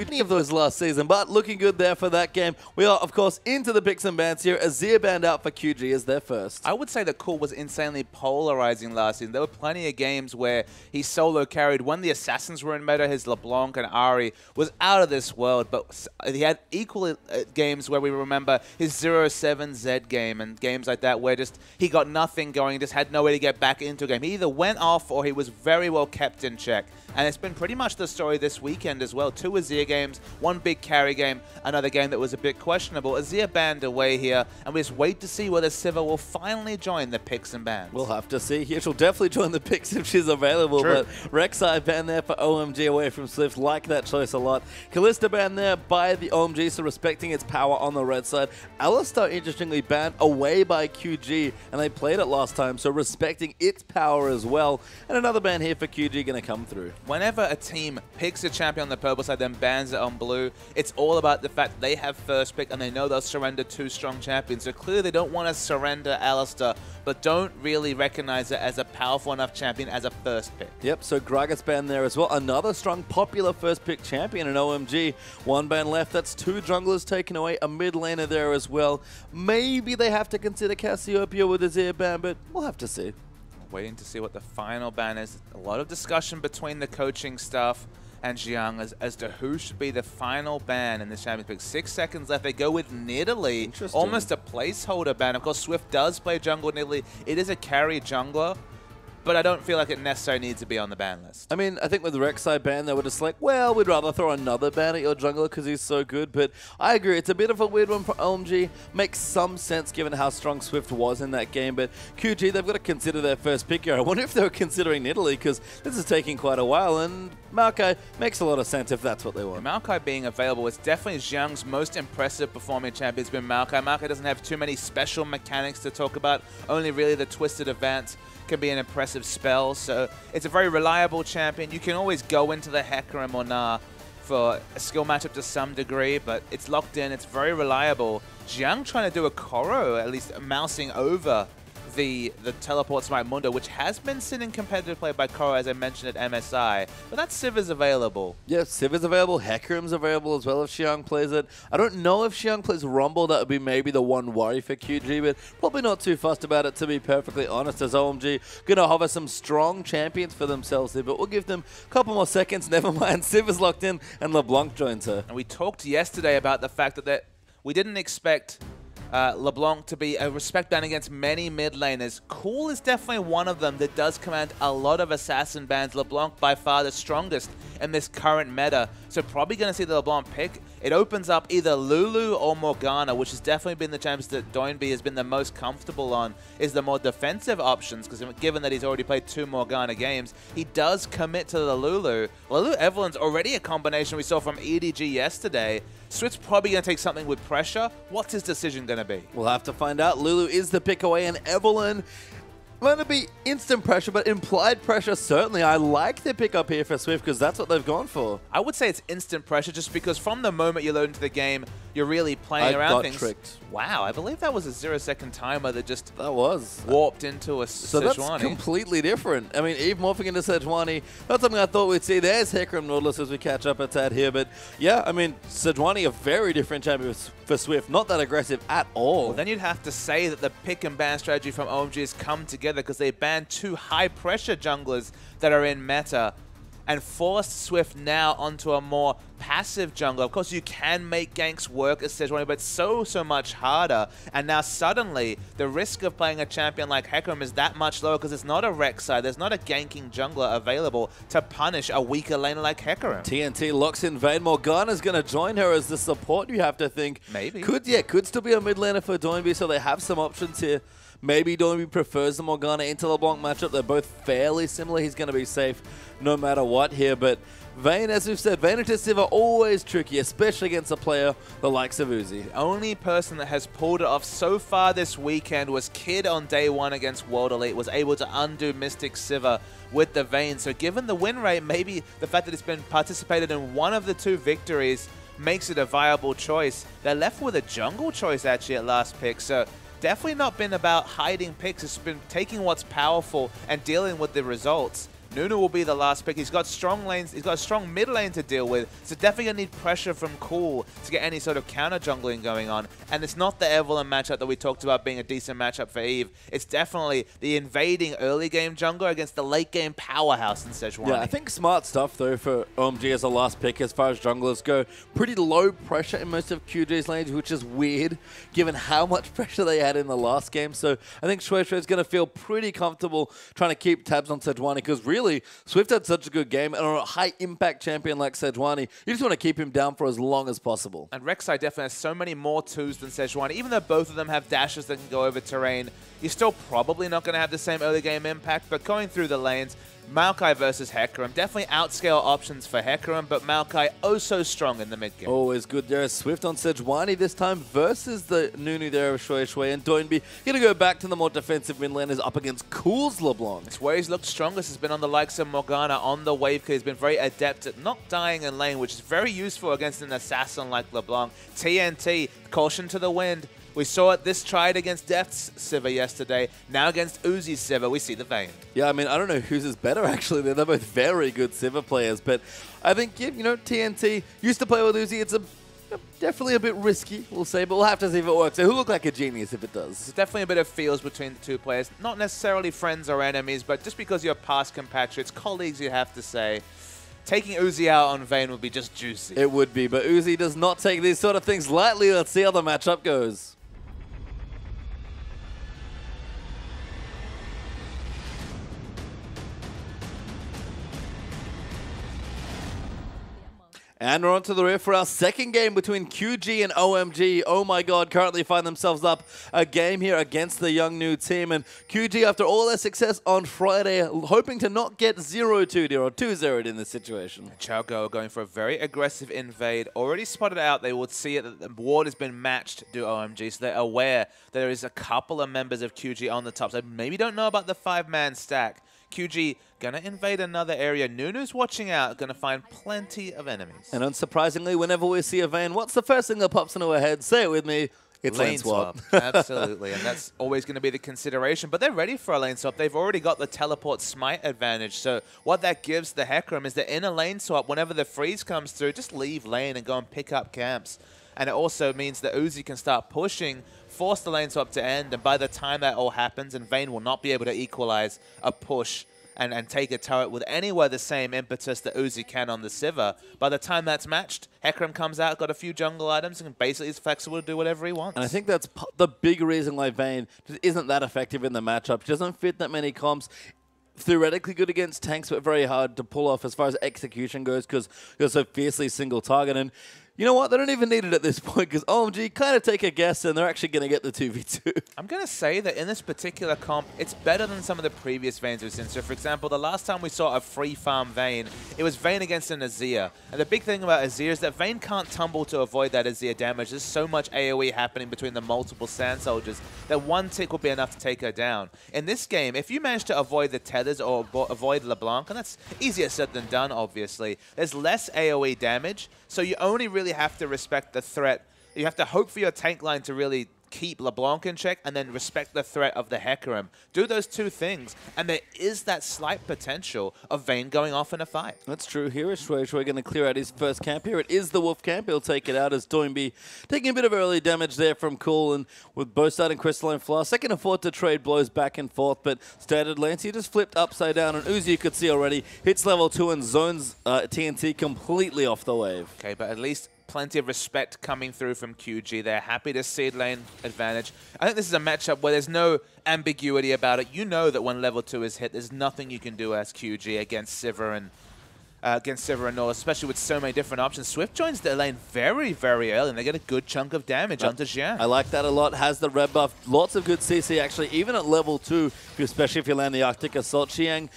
any of those last season, but looking good there for that game. We are, of course, into the picks and bans here. Azir banned out for QG as their first. I would say that Cool was insanely polarizing last season. There were plenty of games where he solo carried. When the Assassins were in meta, his LeBlanc and Ahri was out of this world, but he had equal games where we remember his 0-7 Z game and games like that where just he got nothing going, just had no way to get back into a game. He either went off or he was very well kept in check. And it's been pretty much the story this weekend as well. 2 Azir games, 1 big carry game, another game that was a bit questionable. Azir banned away here, and we just wait to see whether Siva will finally join the picks and bans. We'll have to see here. She'll definitely join the picks if she's available. True. But Rek'Sai banned there for OMG away from Swift. Like that choice a lot. Kalista banned there by the OMG, so respecting its power on the red side. Alistar, interestingly, banned away by QG, and they played it last time, so respecting its power as well. And another ban here for QG going to come through. Whenever a team picks a champion on the purple side, then bans it on blue, it's all about the fact they have first pick and they know they'll surrender 2 strong champions. So clearly they don't want to surrender Alistar, but don't really recognize it as a powerful enough champion as a first pick. Yep, so Gragas banned there as well. Another strong, popular first pick champion in OMG. 1 ban left. That's 2 junglers taken away. A mid laner there as well. Maybe they have to consider Cassiopeia with Azir ban, but we'll have to see. Waiting to see what the final ban is. A lot of discussion between the coaching staff and Jiang as to who should be the final ban in this Champions Pick. 6 seconds left. They go with Nidalee. Almost a placeholder ban. Of course, Swift does play jungle Nidalee. It is a carry jungler, but I don't feel like it necessarily needs to be on the ban list. I mean, I think with the Rek'Sai ban, they were just like, well, we'd rather throw another ban at your jungler because he's so good. But I agree, it's a bit of a weird one for OMG. Makes some sense given how strong Swift was in that game. But QG, they've got to consider their first pick here. I wonder if they were considering Nidalee because this is taking quite a while. And Maokai makes a lot of sense if that's what they want. Maokai being available is definitely Jiang's most impressive performing champion. It's been Maokai. Maokai doesn't have too many special mechanics to talk about. Only really the Twisted Advance can be an impressive spell, so it's a very reliable champion. You can always go into the Hecarim or Gnar for a skill matchup to some degree, but it's locked in, it's very reliable. Jiang trying to do a Koro, at least mousing over the teleport Smite Mundo, which has been seen in competitive play by Koro, as I mentioned at MSI, but that Civ is available. Yeah, Civ is available, Hecarim's available as well if Xiang plays it. I don't know if Xiang plays Rumble, that would be maybe the one worry for QG, but probably not too fussed about it, to be perfectly honest, as OMG going to hover some strong champions for themselves here, but we'll give them a couple more seconds, never mind. Civ is locked in, and LeBlanc joins her. And we talked yesterday about the fact that we didn't expect LeBlanc to be a respect ban against many mid laners. Cool is definitely one of them that does command a lot of assassin bans. LeBlanc by far the strongest in this current meta, so probably going to see the LeBlanc pick. It opens up either Lulu or Morgana, which has definitely been the champs that Doinby has been the most comfortable on, is the more defensive options, because given that he's already played 2 Morgana games, he does commit to the Lulu. Lulu Evelyn's already a combination we saw from EDG yesterday. Swift's probably going to take something with pressure. What's his decision going to be? We'll have to find out. Lulu is the pick away, and Evelyn going to be instant pressure, but implied pressure, certainly. I like the pick up here for Swift because that's what they've gone for. I would say it's instant pressure just because from the moment you load into the game, you're really playing around things. Tricked. Wow, I believe that was a 0-second timer that just warped into a so Sejuani. That's completely different. I mean, Eve morphing into Sejuani, not something I thought we'd see. There's Hecarim Nautilus as we catch up a tad here, but yeah, I mean, Sejuani, a very different champion for Swift, not that aggressive at all. Well, then you'd have to say that the pick and ban strategy from OMG has come together because they banned 2 high-pressure junglers that are in meta and forced Swift now onto a more passive jungler. Of course, you can make ganks work as Sejuani, but it's so much harder. And now suddenly, the risk of playing a champion like Hecarim is that much lower because it's not a Rek'Sai, there's not a ganking jungler available to punish a weaker laner like Hecarim. TNT locks in Vayne. Morgana's going to join her as the support, you have to think. Maybe. Could still be a mid laner for Doinby, so they have some options here. Maybe Doinby prefers the Morgana into LeBlanc matchup. They're both fairly similar. He's going to be safe no matter what here. But Vayne, as we've said, Vayne into Civ are always tricky, especially against a player the likes of Uzi. The only person that has pulled it off so far this weekend was Kid on day 1 against World Elite, was able to undo Mystic Sivir with the Vayne. So given the win rate, maybe the fact that it's been participated in one of the 2 victories makes it a viable choice. They're left with a jungle choice actually at last pick, so definitely not been about hiding picks. It's been taking what's powerful and dealing with the results. Nunu will be the last pick. He's got strong lanes. He's got a strong mid lane to deal with. So definitely going to need pressure from Cool to get any sort of counter jungling going on. And it's not the Evelynn matchup that we talked about being a decent matchup for Eve. It's definitely the invading early game jungler against the late game powerhouse in Sejuani. Yeah, I think smart stuff, though, for OMG as a last pick as far as junglers go. Pretty low pressure in most of QG's lanes, which is weird, given how much pressure they had in the last game. So I think Shui is going to feel pretty comfortable trying to keep tabs on Sejuani, because really, Swift had such a good game, and on a high-impact champion like Sejuani, you just want to keep him down for as long as possible. And Rek'Sai definitely has so many more twos than Sejuani. Even though both of them have dashes that can go over terrain, you're still probably not going to have the same early game impact, but going through the lanes, Maokai versus Hecarim. Definitely outscale options for Hecarim, but Maokai oh so strong in the mid game. Always good there. Swift on Sejuani this time versus the Nunu there of Shui and Doinby. Going to go back to the more defensive mid laners up against Cool's LeBlanc. It's where he's looked strongest. Has been on the likes of Morgana on the wave, because he's been very adept at not dying in lane, which is very useful against an assassin like LeBlanc. TNT, caution to the wind. We saw it this tried against Death's Sivir yesterday. Now against Uzi's Sivir, we see the Vayne. Yeah, I mean, I don't know whose is better, actually. They're both very good Sivir players. But I think, yeah, you know, TNT used to play with Uzi. It's definitely a bit risky, we'll say, but we'll have to see if it works. So he'll look like a genius if it does. There's definitely a bit of feels between the two players. Not necessarily friends or enemies, but just because you're past compatriots, colleagues, you have to say. Taking Uzi out on Vayne would be just juicy. It would be, but Uzi does not take these sort of things lightly. Let's see how the matchup goes. And we're on to the rear for our second game between QG and OMG. Oh my god, currently find themselves up a game here against the young new team. And QG, after all their success on Friday, hoping to not get 0-2'd or 2-0'd in this situation. Chaogo going for a very aggressive invade. Already spotted out, they would see it that the ward has been matched to OMG, so they're aware there is a couple of members of QG on the top. So maybe don't know about the 5-man stack. QG gonna invade another area. Nunu's watching out, gonna find plenty of enemies. And unsurprisingly, whenever we see a Vayne, what's the first thing that pops into our head? Say it with me. It's lane swap. Absolutely, and that's always going to be the consideration. But they're ready for a lane swap. They've already got the teleport smite advantage. So what that gives the Hecarim is that in a lane swap, whenever the freeze comes through, just leave lane and go and pick up camps. And it also means that Uzi can start pushing, force the lane swap to end, and by the time that all happens, and Vayne will not be able to equalize a push and take a turret with anywhere the same impetus that Uzi can on the Sivir. By the time that's matched, Hecarim comes out, got a few jungle items, and basically is flexible to do whatever he wants. And I think that's the big reason why Vayne just isn't that effective in the matchup. She doesn't fit that many comps. Theoretically good against tanks, but very hard to pull off as far as execution goes, because you're so fiercely single target. And you know what? They don't even need it at this point, because OMG kind of take a guess and they're actually going to get the 2v2. I'm going to say that in this particular comp, it's better than some of the previous Vaynes we've seen. So, for example, the last time we saw a free farm Vayne, it was Vayne against an Azir. And the big thing about Azir is that Vayne can't tumble to avoid that Azir damage. There's so much AoE happening between the multiple Sand Soldiers that one tick will be enough to take her down. In this game, if you manage to avoid the tethers or avoid LeBlanc, and that's easier said than done, obviously, there's less AoE damage, so you only really have to respect the threat. You have to hope for your tank line to really keep LeBlanc in check and then respect the threat of the Hecarim. Do those two things, and there is that slight potential of Vayne going off in a fight. That's true. Here is Shui going to clear out his first camp here. It is the Wolf camp. He'll take it out as Doinby taking a bit of early damage there from Cool, and with both starting Crystalline Flask, they can afford to trade blows back and forth, but standard lanes, he just flipped upside down, and Uzi, you could see already, hits level 2 and zones TNT completely off the wave. Okay, but at least plenty of respect coming through from QG. They're happy to seed lane advantage. I think this is a matchup where there's no ambiguity about it. You know that when level 2 is hit, there's nothing you can do as QG against Sivir and North, especially with so many different options. Swift joins the lane very, very early, and they get a good chunk of damage onto Xiang. I like that a lot. Has the red buff. Lots of good CC, actually, even at level 2, especially if you land the Arctic Assault. Xiang,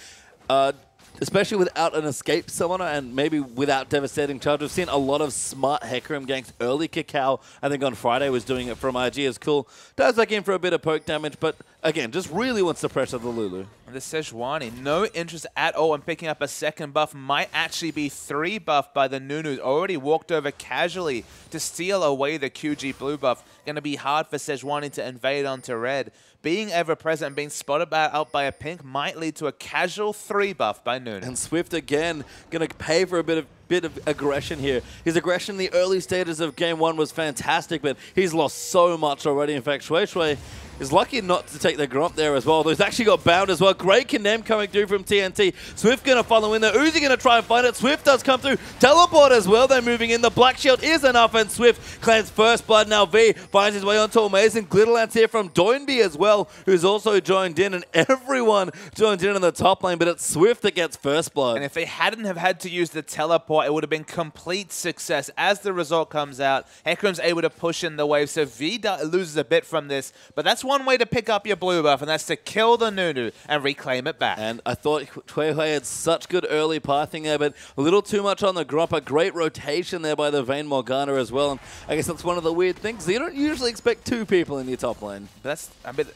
especially without an escape summoner and maybe without devastating charge. We've seen a lot of smart Hecarim ganks early. Cacao, I think on Friday, was doing it from IG as Cool. Dives back in for a bit of poke damage, but again, just really wants to pressure the Lulu. And the Sejuani, no interest at all in picking up a second buff. Might actually be 3 buff by the Nunu. Already walked over casually to steal away the QG blue buff. Going to be hard for Sejuani to invade onto red. Being ever-present and being spotted out by a pink might lead to a casual 3 buff by Nunu. And Swift, again, going to pay for a bit of aggression here. His aggression in the early stages of Game 1 was fantastic, but he's lost so much already. In fact, Shui Shui is lucky not to take the Gromp there as well. He's actually got bound as well. Great condemn coming through from TNT. Swift going to follow in there. Uzi going to try and find it. Swift does come through. Teleport as well. They're moving in. The Black Shield is enough, and Swift claims first blood. Now V finds his way onto Amazing. Glitterlance here from Doinby as well, who's also joined in, and everyone joined in the top lane, but it's Swift that gets first blood. And if they hadn't have had to use the teleport, it would have been complete success. As the result comes out, Hecarim's able to push in the wave, so V loses a bit from this, but that's one way to pick up your blue buff, and that's to kill the Nunu and reclaim it back. And I thought Hui Hui had such good early pathing there, but a little too much on the Gromp. A great rotation there by the Vayne Morgana as well, and I guess that's one of the weird things. You don't usually expect 2 people in your top lane. But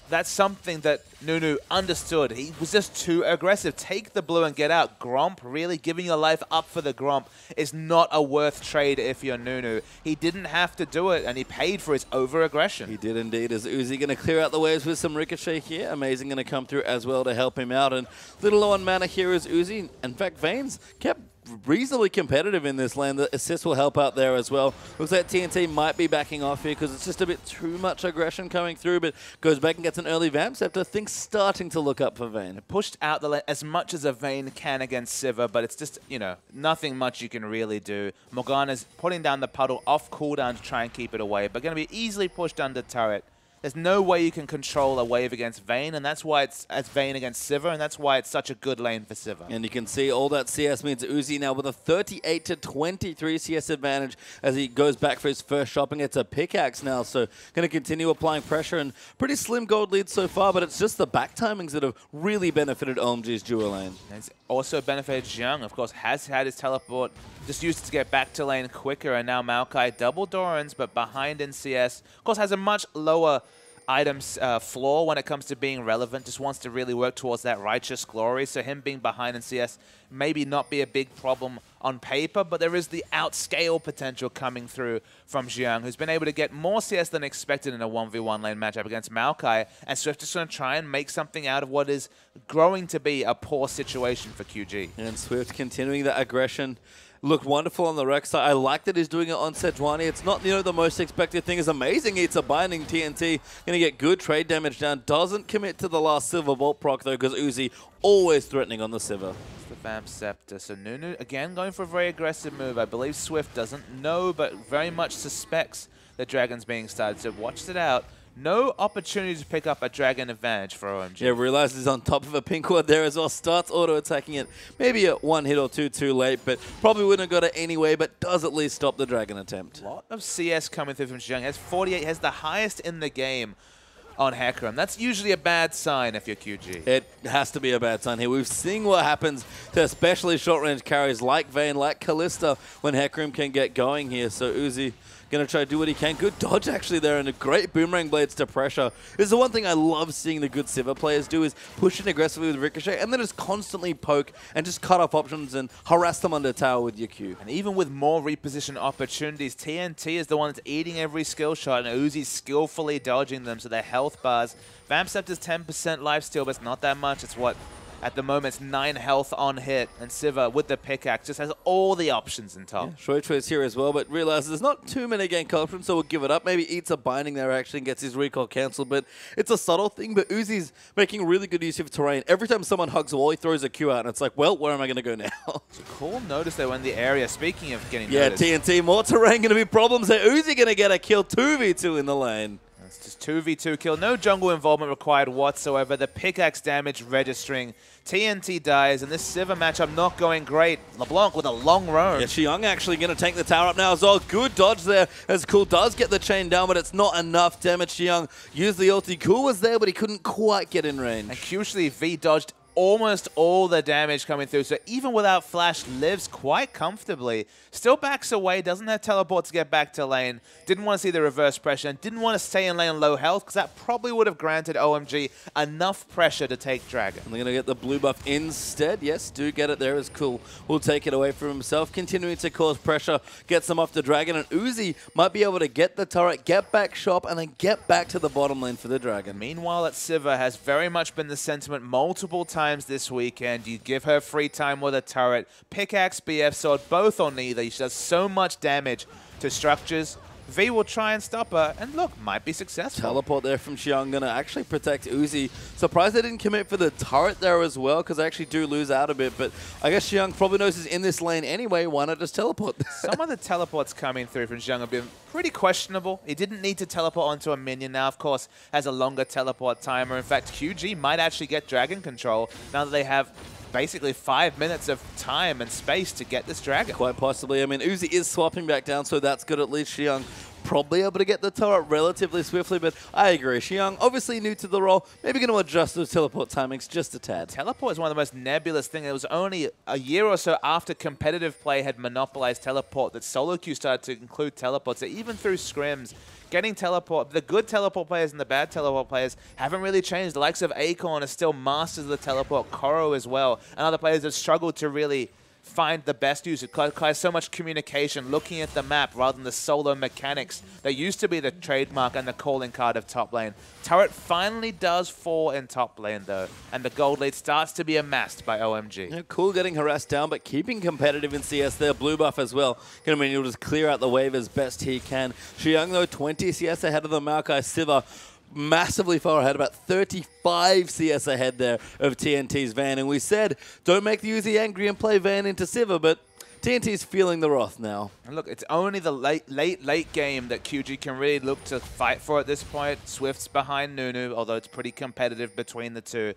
that's something that Nunu understood. He was just too aggressive. Take the blue and get out. Gromp, really giving your life up for the Gromp is not a worth trade if you're Nunu. He didn't have to do it, and he paid for his over-aggression. He did indeed. Is Uzi going to clear out the waves with some Ricochet here? Amazing going to come through as well to help him out. And little low on mana here is Uzi. In fact, Vayne's kept reasonably competitive in this lane. The assist will help out there as well. Looks like TNT might be backing off here because it's just a bit too much aggression coming through, but goes back and gets an early Vamp Scepter. Things starting to look up for Vayne. Pushed out the lane as much as a Vayne can against Sivir, but it's just, you know, nothing much you can really do. Morgana's putting down the puddle off cooldown to try and keep it away, but going to be easily pushed under turret. There's no way you can control a wave against Vayne, and that's why it's Vayne against Sivir, and that's why it's such a good lane for Sivir. And you can see all that CS means Uzi now with a 38-23 CS advantage as he goes back for his first shot and gets a pickaxe now. So going to continue applying pressure, and pretty slim gold lead so far, but it's just the back timings that have really benefited OMG's duo lane. And it's also benefited Xiang, of course, has had his teleport, just used it to get back to lane quicker, and now Maokai double Dorans, but behind in CS. Of course, has a much lower items floor when it comes to being relevant, just wants to really work towards that righteous glory, so him being behind in CS maybe not be a big problem on paper, but there is the outscale potential coming through from Xiang, who's been able to get more CS than expected in a 1v1 lane matchup against Maokai, and Swift is going to try and make something out of what is growing to be a poor situation for QG. And Swift continuing that aggression. Looked wonderful on the Rex side. I like that he's doing it on Sejuani. It's not, you know, the most expected thing. It's amazing. It's a binding TNT. Going to get good trade damage down. Doesn't commit to the last Silver Bolt proc, though, because Uzi always threatening on the Sivir. It's the Vamp Scepter. So Nunu, again, going for a very aggressive move. I believe Swift doesn't know, but very much suspects that Dragon's being started. So watched it out. No opportunity to pick up a Dragon advantage for OMG. Yeah, realizes he's on top of a pink ward there as well. Starts auto-attacking it. Maybe a 1 hit or 2 too late, but probably wouldn't have got it anyway, but does at least stop the Dragon attempt. A lot of CS coming through from Xiang. Has 48, has the highest in the game on Hecarim. That's usually a bad sign if you're QG. It has to be a bad sign here. We've seen what happens to especially short-range carries like Vayne, like Kalista, when Hecarim can get going here. So Uzi going to try to do what he can. Good dodge actually there, and a great boomerang blades to pressure. This is the one thing I love seeing the good Sivir players do, is push in aggressively with Ricochet and then just constantly poke and just cut off options and harass them under tower with your Q. And even with more reposition opportunities, TNT is the one that's eating every skill shot, and Uzi's skillfully dodging them, so their health bars. Vamp Scepter's 10% lifesteal, but it's not that much. It's what? At the moment, it's 9 health on hit, and Sivir with the pickaxe just has all the options in top. Yeah, Shui is here as well, but realizes there's not too many gank options, so we'll give it up. Maybe eats a binding there actually and gets his recall cancelled, but it's a subtle thing. But Uzi's making really good use of terrain. Every time someone hugs a wall, he throws a Q out, and it's like, well, where am I going to go now? It's a cool notice there when the area, speaking of getting noticed. TNT, more terrain going to be problems there. Uzi going to get a kill, 2v2 in the lane. It's just 2v2 kill. No jungle involvement required whatsoever. The pickaxe damage registering. TNT dies, and this Sivir matchup not going great. LeBlanc with a long roam. Yeah, Xiang actually going to take the tower up now as well. Good dodge there as Cool does get the chain down, but it's not enough damage. Xiang used the ulti. Cool was there, but he couldn't quite get in range. And crucially, V dodged almost all the damage coming through. So even without flash, lives quite comfortably. Still backs away, doesn't have teleport to get back to lane. Didn't want to see the reverse pressure and didn't want to stay in lane low health because that probably would have granted OMG enough pressure to take Dragon. And they're going to get the blue buff instead. Yes, do get it there is cool. Will take it away from himself, continuing to cause pressure, gets them off the Dragon, and Uzi might be able to get the turret, get back shop, and then get back to the bottom lane for the Dragon. Meanwhile, at Sivir has very much been the sentiment multiple times this weekend. You give her free time with a turret, pickaxe, BF sword, both on either. She does so much damage to structures. V will try and stop her, and look, might be successful. Teleport there from Xiang, gonna actually protect Uzi. Surprised they didn't commit for the turret there as well, because they actually do lose out a bit, but I guess Xiang probably knows he's in this lane anyway. Why not just teleport? Some of the teleports coming through from Xiang have been pretty questionable. He didn't need to teleport onto a minion. Now, of course, has a longer teleport timer. In fact, QG might actually get Dragon control now that they have basically 5 minutes of time and space to get this Dragon. Quite possibly. I mean, Uzi is swapping back down, so that's good. At least Xiang probably able to get the turret relatively swiftly, but I agree. Xiang, obviously new to the role, maybe going to adjust those teleport timings just a tad. Teleport is one of the most nebulous things. It was only a year or so after competitive play had monopolized teleport that solo queue started to include teleports. So even through scrims, getting teleport, the good teleport players and the bad teleport players haven't really changed. The likes of Acorn are still masters of the teleport, Koro as well, and other players have struggled to really find the best use. It requires so much communication, looking at the map rather than the solo mechanics that used to be the trademark and the calling card of top lane. Turret finally does fall in top lane though, and the gold lead starts to be amassed by OMG. Yeah, cool getting harassed down, but keeping competitive in CS there. Blue buff as well. Gonna mean he'll just clear out the wave as best he can. Xiang though, 20 CS ahead of the Maokai. Sivir massively far ahead, about 35 CS ahead there of TNT's Van. And we said, don't make the Uzi angry and play Van into Sivir, but TNT's feeling the wrath now. And look, it's only the late game that QG can really look to fight for at this point. Swift's behind Nunu, although it's pretty competitive between the two.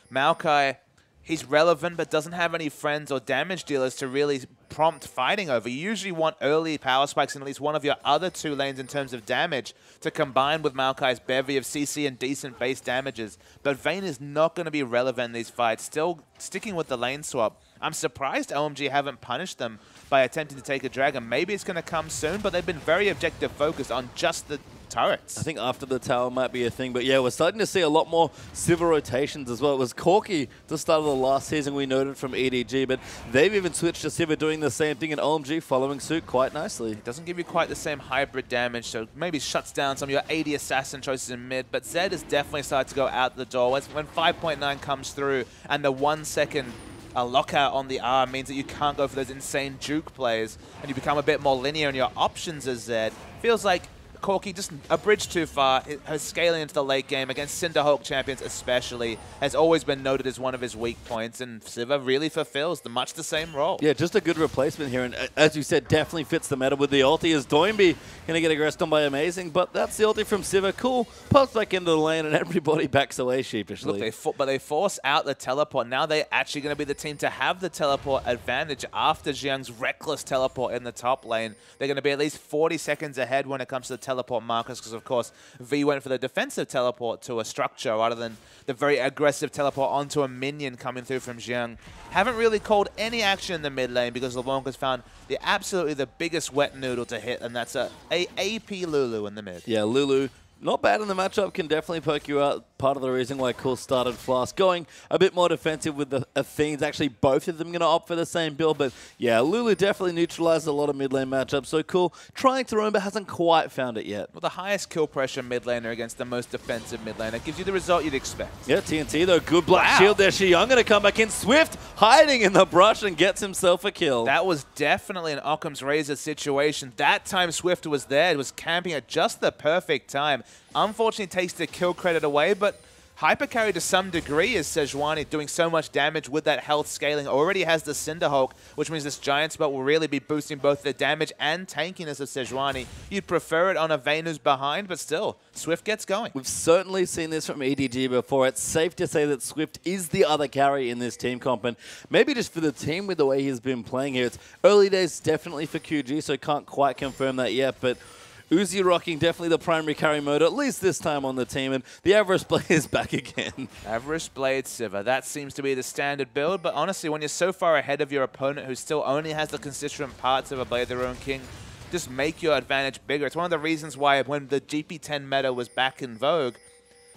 Maokai, he's relevant, but doesn't have any friends or damage dealers to really prompt fighting over. You usually want early power spikes in at least one of your other two lanes in terms of damage to combine with Maokai's bevy of CC and decent base damages. But Vayne is not going to be relevant in these fights. Still sticking with the lane swap. I'm surprised OMG haven't punished them by attempting to take a Dragon. Maybe it's going to come soon, but they've been very objective focused on just the turrets. I think after the tower might be a thing, but yeah, we're starting to see a lot more Sivir rotations as well. It was Corki at the start of the last season we noted from EDG, but they've even switched to Sivir doing the same thing, and OMG following suit quite nicely. It doesn't give you quite the same hybrid damage, so maybe shuts down some of your AD assassin choices in mid, but Zed has definitely started to go out the door. When 5.9 comes through and the 1 second lockout on the R means that you can't go for those insane juke plays, and you become a bit more linear in your options as Zed. Feels like Corki just a bridge too far. Her scaling into the late game against Cinderhulk champions especially has always been noted as one of his weak points, and Sivir really fulfills much the same role. Yeah, just a good replacement here, and as you said, definitely fits the meta with the ulti as Doinby going to get aggressed on by Amazing, but that's the ulti from Sivir. Cool, pops back into the lane and everybody backs away sheepishly. Look, but they force out the teleport. Now they're actually going to be the team to have the teleport advantage after Xiang's reckless teleport in the top lane. They're going to be at least 40 seconds ahead when it comes to the teleport markers, because of course V went for the defensive teleport to a structure rather than the very aggressive teleport onto a minion coming through from Xiang. Haven't really called any action in the mid lane because LeBlanc has found absolutely the biggest wet noodle to hit, and that's a AP Lulu in the mid. Yeah, Lulu, not bad in the matchup, can definitely poke you out. Part of the reason why Cool started Flask going a bit more defensive with the Athenes. Actually, both of them going to opt for the same build, but yeah, Lulu definitely neutralized a lot of mid lane matchups. So Cool trying to roam, but hasn't quite found it yet. Well, the highest kill pressure mid laner against the most defensive mid laner gives you the result you'd expect. Yeah, TNT though, good black shield there. Xiang going to come back in. Swift hiding in the brush and gets himself a kill. That was definitely an Occam's Razor situation. That time Swift was there. It was camping at just the perfect time. Unfortunately, takes the kill credit away, but hypercarry to some degree is Sejuani doing so much damage with that health scaling. Already has the Cinderhulk, which means this giant spell will really be boosting both the damage and tankiness of Sejuani. You'd prefer it on a Vayne who's behind, but still, Swift gets going. We've certainly seen this from EDG before. It's safe to say that Swift is the other carry in this team comp, and maybe just for the team with the way he's been playing here. It's early days definitely for QG, so can't quite confirm that yet, but Uzi rocking definitely the primary carry mode, at least this time on the team, and the Avarice Blade is back again. Avarice Blade Sivir, that seems to be the standard build, but honestly, when you're so far ahead of your opponent who still only has the constituent parts of a Blade of the Ruined King, just make your advantage bigger. It's one of the reasons why when the GP10 meta was back in vogue,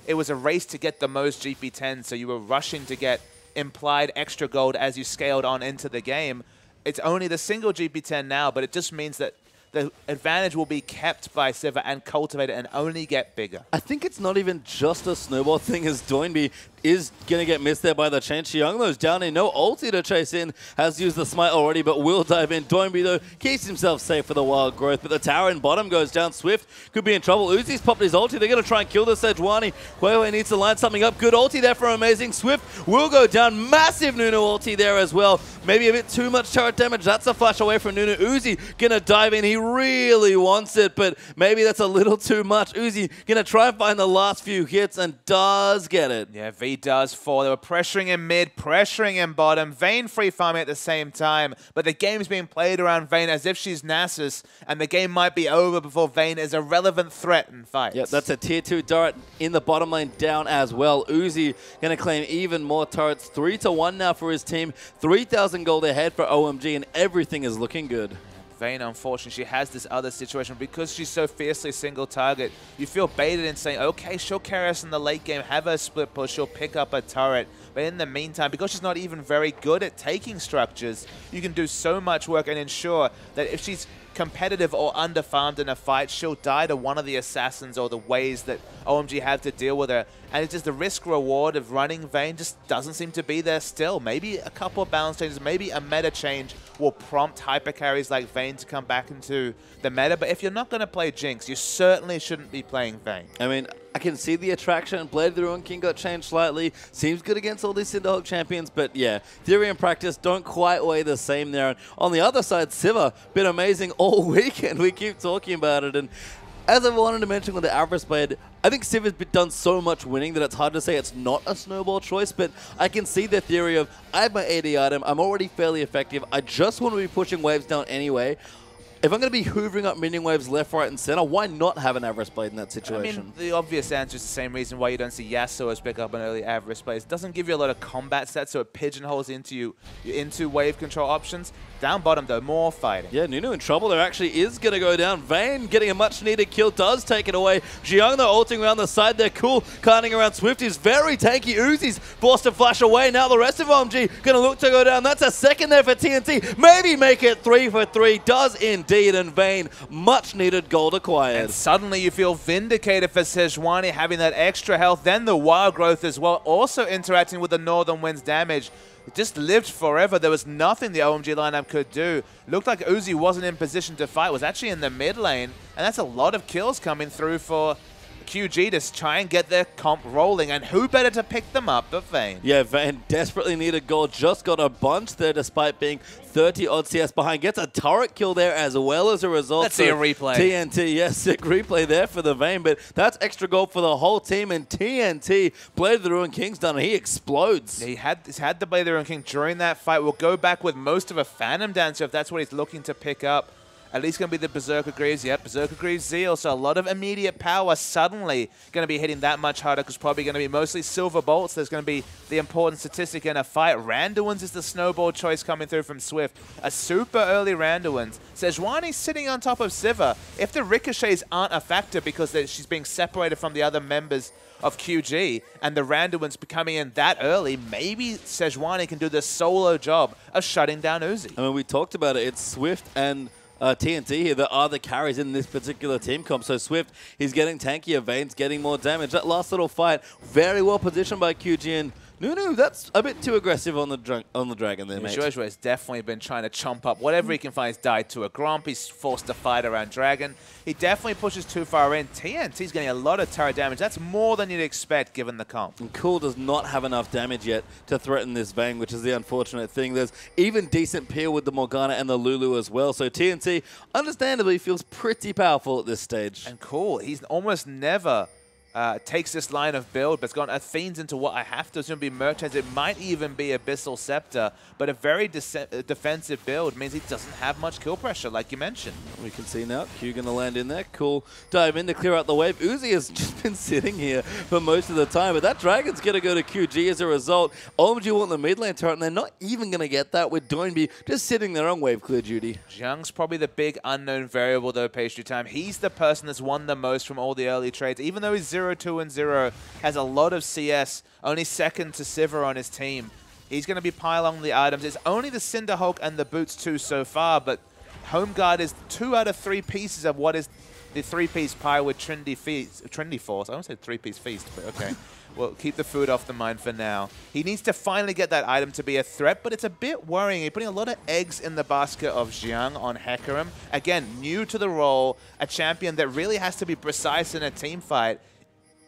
it was a race to get the most GP10, so you were rushing to get implied extra gold as you scaled on into the game. It's only the single GP10 now, but it just means that the advantage will be kept by Sivir and cultivated and only get bigger. I think it's not even just a snowball thing, as Doinby is going to get missed there by the chain. Xianglo's down in, no ulti to chase in, has used the smite already, but will dive in. Doinby, though, keeps himself safe for the wild growth, but the tower in bottom goes down. Swift could be in trouble. Uzi's popped his ulti. They're going to try and kill the Sejuani. Huawei needs to line something up. Good ulti there for Amazing. Swift will go down. Massive Nunu ulti there as well. Maybe a bit too much turret damage. That's a flash away from Nunu. Uzi going to dive in. He really wants it, but maybe that's a little too much. Uzi going to try and find the last few hits and does get it. Yeah, V does fall. They were pressuring in mid, pressuring in bottom. Vayne free farming at the same time, but the game's being played around Vayne as if she's Nasus, and the game might be over before Vayne is a relevant threat in fights. Yep, that's a tier 2 turret in the bottom lane down as well. Uzi going to claim even more turrets. 3-1 now for his team. 3,000 gold ahead for OMG, and everything is looking good. Vayne, unfortunately, she has this other situation. Because she's so fiercely single target, you feel baited in saying, okay, she'll carry us in the late game, have her split push, she'll pick up a turret. But in the meantime, because she's not even very good at taking structures, you can do so much work and ensure that if she's competitive or underfarmed in a fight, she'll die to one of the assassins or the ways that OMG have to deal with her. And it's just the risk-reward of running Vayne just doesn't seem to be there still. Maybe a couple of balance changes, maybe a meta change will prompt hyper carries like Vayne to come back into the meta. But if you're not going to play Jinx, you certainly shouldn't be playing Vayne. I mean, I can see the attraction. Blade of the Ruined King got changed slightly. Seems good against all these Cinderhawk champions, but yeah, theory and practice don't quite weigh the same there. And on the other side, Sivir, been amazing all weekend. We keep talking about it, and as I wanted to mention with the Avarice Blade, I think Siv's done so much winning that it's hard to say it's not a snowball choice, but I can see the theory of, I have my AD item, I'm already fairly effective, I just want to be pushing waves down anyway. If I'm going to be hoovering up minion waves left, right, and center, why not have an Avarice Blade in that situation? I mean, the obvious answer is the same reason why you don't see Yasuo's pick up an early Avarice Blade. It doesn't give you a lot of combat sets, so it pigeonholes into wave control options. Down bottom, though, more fighting. Yeah, Nunu in trouble. There actually is going to go down. Vayne getting a much-needed kill does take it away. Xiang, though, ulting around the side there. Cool. Carting around Swift is very tanky. Uzi's forced to flash away. Now the rest of OMG going to look to go down. That's a second there for TNT. Maybe make it 3 for 3. Does indeed. And Vayne, much-needed gold acquired. And suddenly you feel vindicated for Sejuani having that extra health. Then the wild growth as well, also interacting with the Northern Wind's damage. It just lived forever. There was nothing the OMG lineup could do. Looked like Uzi wasn't in position to fight, was actually in the mid lane, and that's a lot of kills coming through for QG to try and get their comp rolling, and who better to pick them up but Vayne? Yeah, Vayne desperately needed gold, just got a bunch there despite being 30-odd CS behind. Gets a turret kill there as well as a result. Let's see a replay. TNT, yes, sick replay there for the Vayne, but that's extra gold for the whole team, and TNT, Blade of the Ruined King's done it. He explodes. He's had the Blade of the Ruined King during that fight. We'll go back with most of a Phantom Dancer if that's what he's looking to pick up. At least going to be the Berserker Greaves. Yep, Berserker Greaves Zeal. So a lot of immediate power suddenly going to be hitting that much harder because probably going to be mostly Silver Bolts. There's going to be the important statistic in a fight. Randuin's is the snowball choice coming through from Swift. A super early Randuin's. Sejuani's sitting on top of Sivir. If the ricochets aren't a factor because she's being separated from the other members of QG and the Randuin's becoming in that early, maybe Sejuani can do the solo job of shutting down Uzi. I mean, we talked about it. It's Swift and TNT here that are the carries in this particular team comp. So Swift, he's getting tankier, Vayne's getting more damage. That last little fight, very well positioned by QG, and Nunu, that's a bit too aggressive on the dragon there, mate. Joshua has definitely been trying to chomp up whatever he can find. He's died to a Gromp. He's forced to fight around Dragon. He definitely pushes too far in. TNT's getting a lot of turret damage. That's more than you'd expect given the comp. And Cool does not have enough damage yet to threaten this Vayne, which is the unfortunate thing. There's even decent peel with the Morgana and the Lulu as well. So TNT, understandably, feels pretty powerful at this stage. And Cool, he's almost never takes this line of build, but it's gone Athene's into what I have to assume be Merchants. It might even be Abyssal Scepter, but a very defensive build means he doesn't have much kill pressure, like you mentioned. We can see now, Q going to land in there. Cool. Dive in to clear out the wave. Uzi has just been sitting here for most of the time, but that Dragon's going to go to QG as a result. OMG want the mid lane turret, and they're not even going to get that with Doinby just sitting there on wave clear duty. Jiang's probably the big unknown variable, though, pastry time. He's the person that's won the most from all the early trades. Even though he's 0-2-0, has a lot of CS, only second to Sivir on his team. He's going to be piling the items. It's only the Cinderhulk and the Boots 2 so far, but Home Guard is 2 out of 3 pieces of what is the 3-piece pie with Trendy Force. I almost said 3-piece feast, but okay. Well, keep the food off the mind for now. He needs to finally get that item to be a threat, but it's a bit worrying. He's putting a lot of eggs in the basket of Xiang on Hecarim. Again, new to the role, a champion that really has to be precise in a team fight.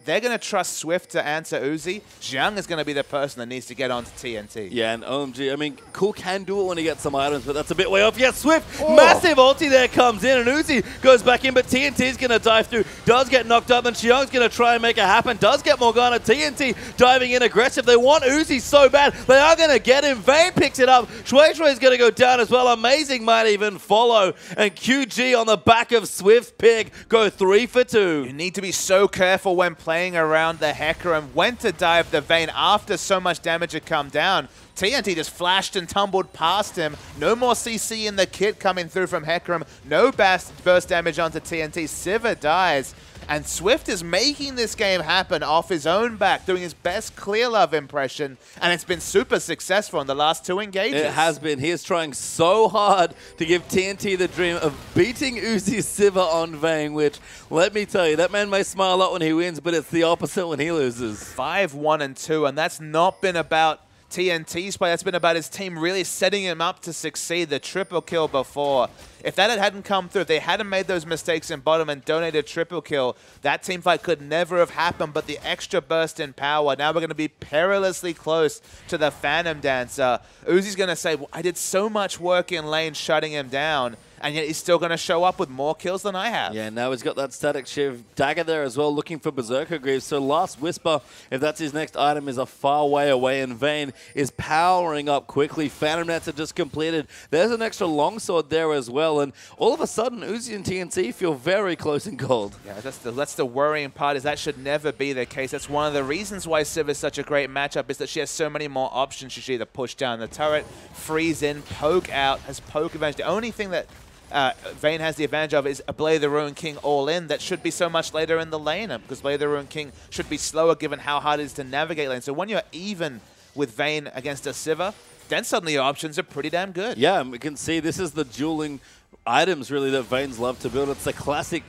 They're going to trust Swift to answer Uzi. Xiang is going to be the person that needs to get onto TNT. Yeah, and OMG, I mean, Cool can do it when he gets some items, but that's a bit way off. Yeah, Swift, massive ulti there comes in, and Uzi goes back in, but TNT's going to dive through. Does get knocked up, and Xiang's going to try and make it happen. Does get Morgana. TNT diving in aggressive. They want Uzi so bad. They are going to get him. Vayne picks it up. Shui Shui's going to go down as well. Amazing might even follow. And QG on the back of Swift's pick go 3 for 2. You need to be so careful when playing around the Hecarim. Went to dive the Vayne after so much damage had come down. TNT just flashed and tumbled past him. No more CC in the kit coming through from Hecarim. No burst damage onto TNT. Sivir dies. And Swift is making this game happen off his own back, doing his best Clear Love impression, and it's been super successful in the last 2 engages. It has been. He is trying so hard to give TNT the dream of beating Uzi Sivir on Vayne, which, let me tell you, that man may smile a lot when he wins, but it's the opposite when he loses. 5-1-2, and that's not been about TNT's play. That's been about his team really setting him up to succeed. The triple kill before. If that hadn't come through, if they hadn't made those mistakes in bottom and donated triple kill, that team fight could never have happened. But the extra burst in power, now we're going to be perilously close to the Phantom Dancer. Uzi's going to say, well, I did so much work in lane shutting him down, and yet he's still going to show up with more kills than I have. Yeah, now he's got that Static Shiv dagger there as well, looking for Berserker Greaves. So Last Whisper, if that's his next item, is a far way away, and Vayne is powering up quickly. Phantom Dancer just completed. There's an extra longsword there as well, and all of a sudden, Uzi and TNT feel very close in gold. Yeah, that's the worrying part, is that should never be the case. That's one of the reasons why Civ is such a great matchup, is that she has so many more options. She should either push down the turret, freeze in, poke out, has poke advantage. The only thing that Vayne has the advantage of is a Blade of the Ruined King all in. That should be so much later in the lane, because Blade of the Ruined King should be slower given how hard it is to navigate lane. So when you're even with Vayne against a Sivir, then suddenly your options are pretty damn good. Yeah, and we can see this is the dueling items really that Vayne's love to build. It's the classic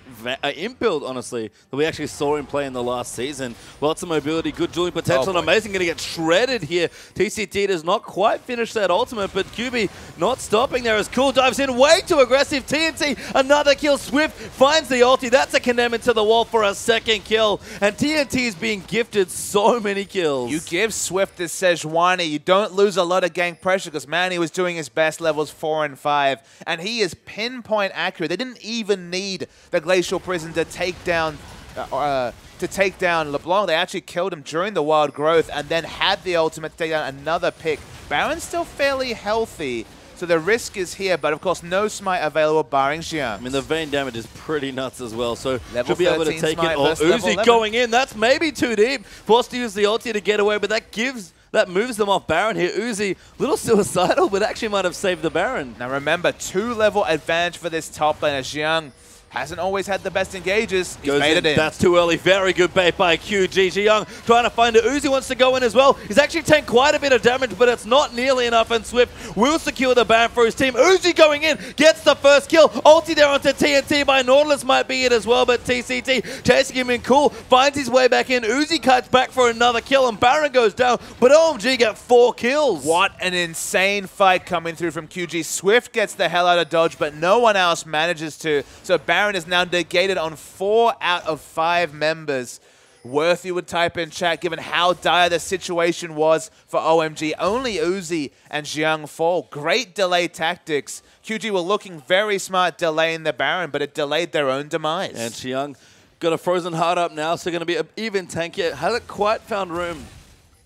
imp build, honestly, that we actually saw him play in the last season. Lots of mobility, good dueling potential, and amazing. Going to get shredded here. TCT does not quite finish that ultimate, but QB not stopping there as Cool dives in. Way too aggressive. TNT, another kill. Swift finds the ulti. That's a condemnment to the wall for a second kill, and TNT is being gifted so many kills. You give Swift this Sejuani, you don't lose a lot of gank pressure, because man, he was doing his best levels 4 and 5, and he is pinpoint accurate. They didn't even need the Glacial Prison to take down LeBlanc. They actually killed him during the Wild Growth and then had the ultimate to take down another pick. Baron's still fairly healthy, so the risk is here, but of course no smite available barring Xiang. I mean, the Vayne damage is pretty nuts as well, so level should be able to take it. Oh, Uzi going in. That's maybe too deep. Forced to use the ulti to get away, but that moves them off Baron here. Uzi, little suicidal, but actually might have saved the Baron. Now remember, 2-level advantage for this top lane, as Xiang hasn't always had the best engages. He's made it in. That's too early. Very good bait by QG. Xiang trying to find it. Uzi wants to go in as well. He's actually taken quite a bit of damage, but it's not nearly enough, and Swift will secure the ban for his team. Uzi going in, gets the first kill. Ulti there onto TNT by Nautilus might be it as well, but TCT chasing him in. Cool finds his way back in. Uzi cuts back for another kill, and Baron goes down, but OMG get 4 kills. What an insane fight coming through from QG. Swift gets the hell out of dodge, but no one else manages to. So Baron is now negated on 4 out of 5 members. Worthy would type in chat, given how dire the situation was for OMG. Only Uzi and Xiang fall. Great delay tactics. QG were looking very smart delaying the Baron, but it delayed their own demise. And Xiang Got a Frozen Heart up now, so going to be even tankier. Hasn't quite found room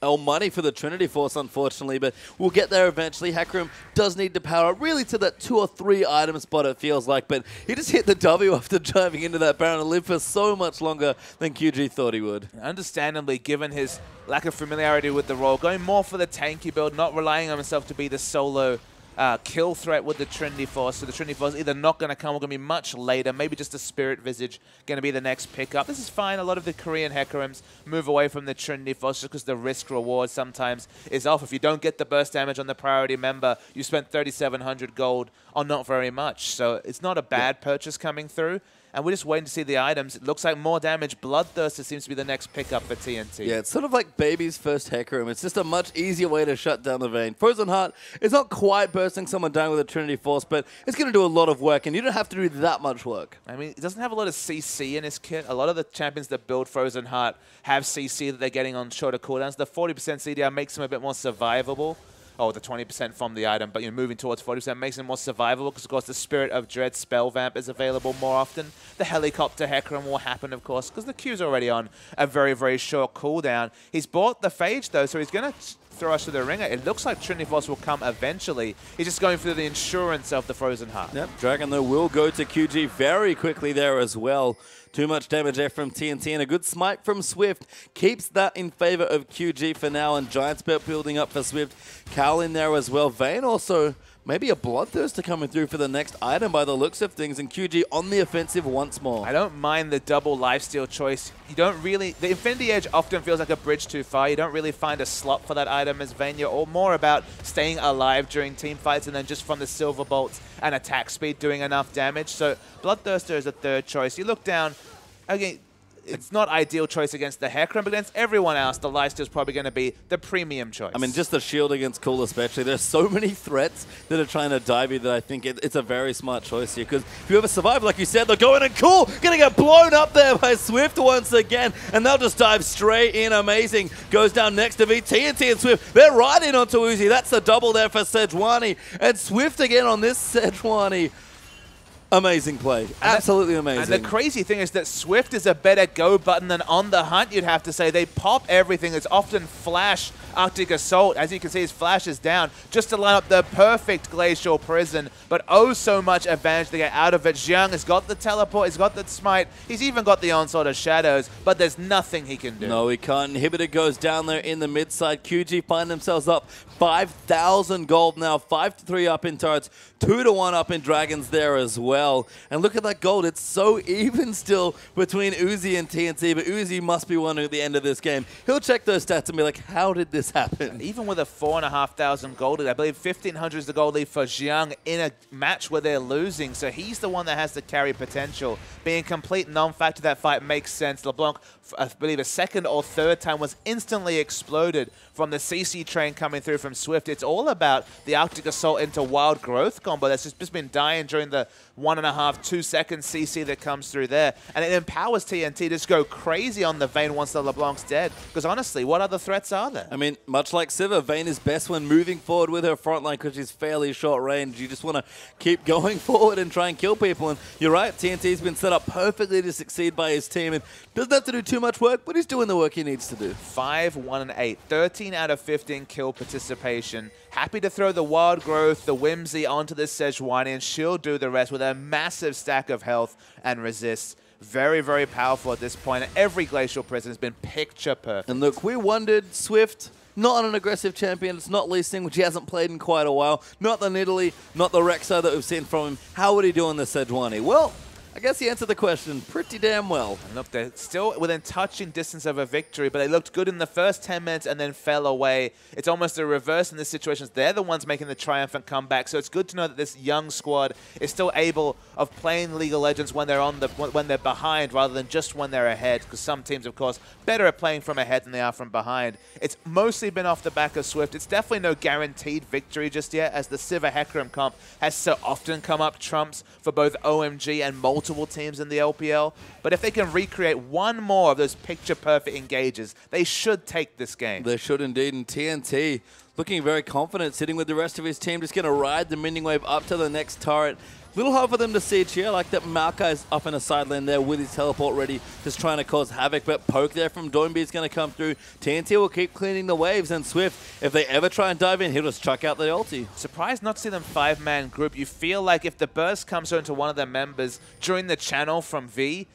or money for the Trinity Force, unfortunately, but we'll get there eventually. Hecarim does need to power up really to that 2 or 3 item spot, it feels like, but he just hit the W after driving into that Baron and lived for so much longer than QG thought he would. Understandably, given his lack of familiarity with the role, going more for the tanky build, not relying on himself to be the solo kill threat with the Trinity Force. So the Trinity Force either not going to come or going to be much later. Maybe just a Spirit Visage going to be the next pickup. This is fine. A lot of the Korean Hecarims move away from the Trinity Force just because the risk reward sometimes is off. If you don't get the burst damage on the priority member, you spent 3,700 gold on not very much. So it's not a bad purchase coming through. And we're just waiting to see the items. It looks like more damage. Bloodthirster seems to be the next pickup for TNT. Yeah, it's sort of like Baby's first Hecarim. It's just a much easier way to shut down the Vayne. Frozen Heart is not quite bursting someone down with a Trinity Force, but it's going to do a lot of work, and you don't have to do that much work. I mean, it doesn't have a lot of CC in his kit. A lot of the champions that build Frozen Heart have CC that they're getting on shorter cooldowns. The 40% CDR makes them a bit more survivable. Oh, the 20% from the item, but you're moving towards 40% makes it more survivable because, of course, the Spirit of Dread Spell Vamp is available more often. The Helicopter Hecarim will happen, of course, because the Q's already on a very, very short cooldown. He's bought the Phage, though, so he's going to throw us to the ringer. It looks like Trinity Force will come eventually. He's just going through the insurance of the Frozen Heart. Yep, Dragon, though, will go to QG very quickly there as well. Too much damage there from TNT, and a good smite from Swift keeps that in favor of QG for now, and Giant Spurt building up for Swift. Cal in there as well. Vayne also maybe a Bloodthirster coming through for the next item by the looks of things, and QG on the offensive once more. I don't mind the double lifesteal choice. You don't really... The Infinity Edge often feels like a bridge too far. You don't really find a slot for that item as Vayne. You're all more about staying alive during team fights and then just from the Silver Bolts and attack speed doing enough damage. So Bloodthirster is a third choice. You look down... Again, it's not ideal choice against the Hecarim, but against everyone else, the lifesteal is probably going to be the premium choice. I mean, just the shield against Cool especially. There's so many threats that are trying to dive you that I think it's a very smart choice here. Because if you ever survive, like you said, they'll go in and Cool going to get blown up there by Swift once again. And they'll just dive straight in. Amazing. Goes down next to TNT and Swift. They're right in onto Uzi. That's the double there for Sejuani. And Swift again on this Sejuani. Amazing play. Absolutely amazing. And the crazy thing is that Swift is a better go button than On the Hunt, you'd have to say. They pop everything. It's often Flash, Arctic Assault. As you can see, his Flash is down just to line up the perfect Glacial Prison. But oh, so much advantage to get out of it. Xiang has got the teleport. He's got the smite. He's even got the Onslaught of Shadows. But there's nothing he can do. No, he can't. Inhibitor goes down there in the mid side. QG find themselves up 5,000 gold now. 5-3 up in turrets. 2-1 up in dragons there as well. And look at that gold. It's so even still between Uzi and TNT, but Uzi must be wondering at the end of this game. He'll check those stats and be like, how did this happen? Even with a 4,500 gold lead, I believe 1,500 is the gold lead for Xiang in a match where they're losing. So he's the one that has the carry potential. Being complete non-factor that fight makes sense. LeBlanc, I believe a second or third time, was instantly exploded from the CC train coming through from Swift. It's all about the Arctic Assault into Wild Growth combo that's just been dying during the 1.5-2 second CC that comes through there. And it empowers TNT to just go crazy on the Vayne once the LeBlanc's dead. Because honestly, what other threats are there? I mean, much like Sivir, Vayne is best when moving forward with her front line because she's fairly short range. You just want to keep going forward and try and kill people. And you're right, TNT's been set up perfectly to succeed by his team. And doesn't have to do too much work, but he's doing the work he needs to do. 5, 1, and 8. 13 out of 15 kill participation. Happy to throw the Wild Growth, the Whimsy onto this Sejuani, and she'll do the rest with a massive stack of health and resist. Very, very powerful at this point. And every Glacial Prison has been picture perfect. And look, we wondered, Swift, not an aggressive champion. It's not Lee Sin, which he hasn't played in quite a while. Not the Nidalee, not the Rek'Sai that we've seen from him. How would he do on the Sejuani? Well, I guess he answered the question pretty damn well. And look, they're still within touching distance of a victory, but they looked good in the first 10 minutes and then fell away. It's almost a reverse in this situation. They're the ones making the triumphant comeback, so it's good to know that this young squad is still able of playing League of Legends when they're when they're behind rather than just when they're ahead, because some teams, of course, better at playing from ahead than they are from behind. It's mostly been off the back of Swift. It's definitely no guaranteed victory just yet, as the Sivir Hecarim comp has so often come up trumps for both OMG and multiple teams in the LPL. But if they can recreate one more of those picture-perfect engages, they should take this game. They should indeed. And TNT looking very confident, sitting with the rest of his team, just going to ride the minion wave up to the next turret. Little hard for them to siege here. I like that Maokai's up in a side lane there with his teleport ready, just trying to cause havoc. But poke there from Doinby is going to come through. TNT will keep cleaning the waves, and Swift, if they ever try and dive in, he'll just chuck out the ulti. Surprised not to see them 5-man group. You feel like if the burst comes into one of their members during the channel from V,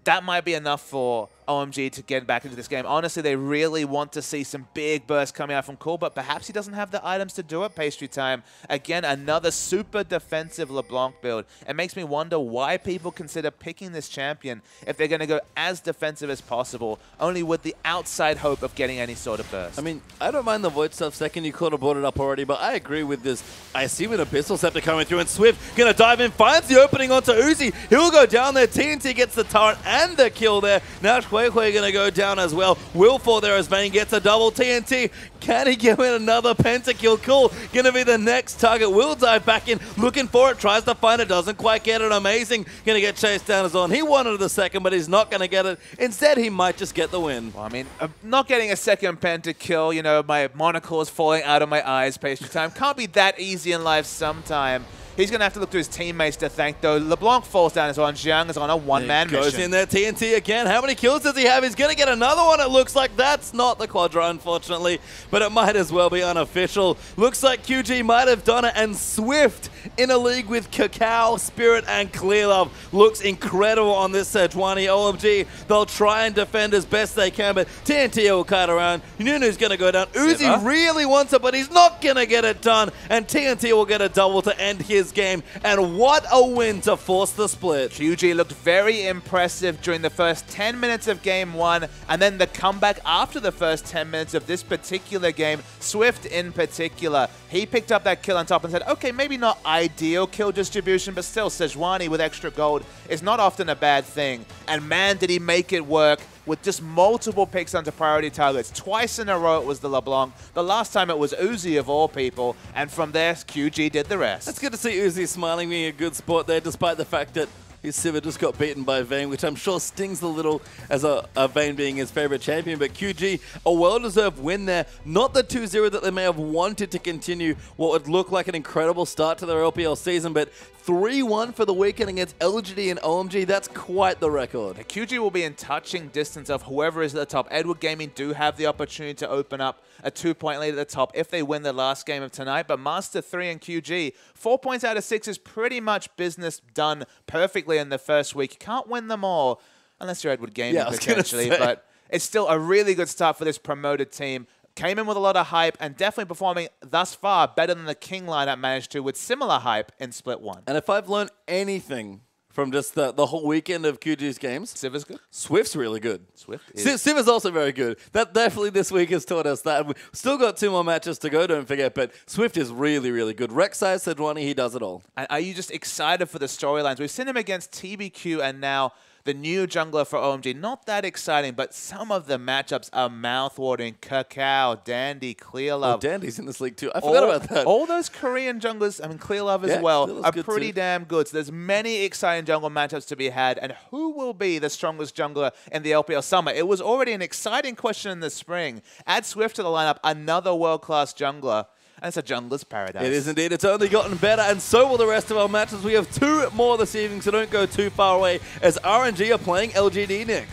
that might be enough for OMG to get back into this game. Honestly, they really want to see some big bursts coming out from Cool, but perhaps he doesn't have the items to do it. Pastry time. Again, another super defensive LeBlanc build. It makes me wonder why people consider picking this champion if they're going to go as defensive as possible, only with the outside hope of getting any sort of burst. I mean, I don't mind the Void stuff. Second, you could have brought it up already, but I agree with this. I see an Abyssal Scepter coming through, and Swift going to dive in, finds the opening onto Uzi. He'll go down there. TNT gets the turret and the kill there. Now Hui going to go down as well. Will fall there as Vayne gets a double. TNT, can he give it another pentakill? Cool. Going to be the next target. Will dive back in, looking for it, tries to find it, doesn't quite get it. Amazing. Going to get chased down as well. He wanted the second, but he's not going to get it. Instead, he might just get the win. Well, I mean, not getting a second pentakill, you know, my monocle is falling out of my eyes. Pastry time. Can't be that easy in life sometime. He's going to have to look to his teammates to thank, though. LeBlanc falls down as well, and Jiang is on a one-man mission. Goes in there, TNT again. How many kills does he have? He's going to get another one, it looks like. That's not the Quadra, unfortunately, but it might as well be unofficial. Looks like QG might have done it, and Swift in a league with Cacao, Spirit, and Clearlove looks incredible on this Sejuani. OMG, they'll try and defend as best they can, but TNT will cut around. Nunu's going to go down. Uzi really wants it, but he's not going to get it done, and TNT will get a double to end his game. And what a win to force the split. QG looked very impressive during the first 10 minutes of game 1, and then the comeback after the first 10 minutes of this particular game. Swift in particular, he picked up that kill on top and said, okay, maybe not ideal kill distribution, but still, Sejuani with extra gold is not often a bad thing. And man, did he make it work with just multiple picks onto priority targets. Twice in a row it was the LeBlanc. The last time it was Uzi of all people. And from there, QG did the rest. It's good to see Uzi smiling, being a good sport there, despite the fact that his Sivir just got beaten by Vayne, which I'm sure stings a little as a Vayne being his favorite champion. But QG, a well-deserved win there. Not the 2-0 that they may have wanted to continue what would look like an incredible start to their LPL season, but 3-1 for the weekend against LGD and OMG. That's quite the record. QG will be in touching distance of whoever is at the top. Edward Gaming do have the opportunity to open up a 2-point lead at the top if they win the last game of tonight. But Master 3 and QG, 4 points out of 6 is pretty much business done perfectly in the first week. You can't win them all unless you're Edward Gaming potentially. But it's still a really good start for this promoted team. Came in with a lot of hype and definitely performing thus far better than the King lineup managed to with similar hype in Split 1. And if I've learned anything from just the whole weekend of QG's games, Sivir's good. Swift's really good. Swift is. Sivir's also very good. That definitely this week has taught us that. We've still got 2 more matches to go, don't forget, but Swift is really, really good. Rek'Sai, Sejuani, he does it all. And are you just excited for the storylines? We've seen him against TBQ and now the new jungler for OMG. Not that exciting, but some of the matchups are mouth-watering. Cacao, Dandy, Clearlove. Oh, Dandy's in this league too. I forgot about that. All those Korean junglers, I mean Clearlove as well, are pretty too. damn good. So there's many exciting jungle matchups to be had. And who will be the strongest jungler in the LPL summer? It was already an exciting question in the spring. Add Swift to the lineup, another world-class jungler. And it's a jungler's paradise. It is indeed. It's only gotten better, and so will the rest of our matches. We have 2 more this evening, so don't go too far away as RNG are playing LGD next.